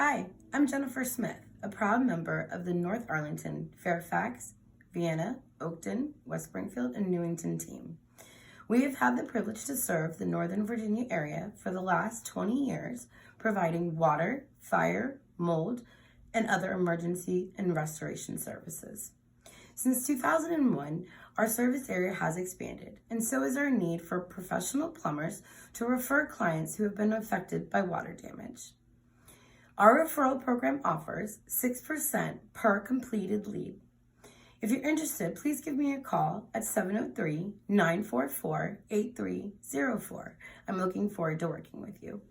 Hi, I'm Jennifer Smith, a proud member of the North Arlington, Fairfax, Vienna, Oakton, West Springfield, and Newington team. We have had the privilege to serve the Northern Virginia area for the last 20 years, providing water, fire, mold, and other emergency and restoration services. Since 2001, our service area has expanded, and so is our need for professional plumbers to refer clients who have been affected by water damage. Our referral program offers 6% per completed lead. If you're interested, please give me a call at 703-944-8304. I'm looking forward to working with you.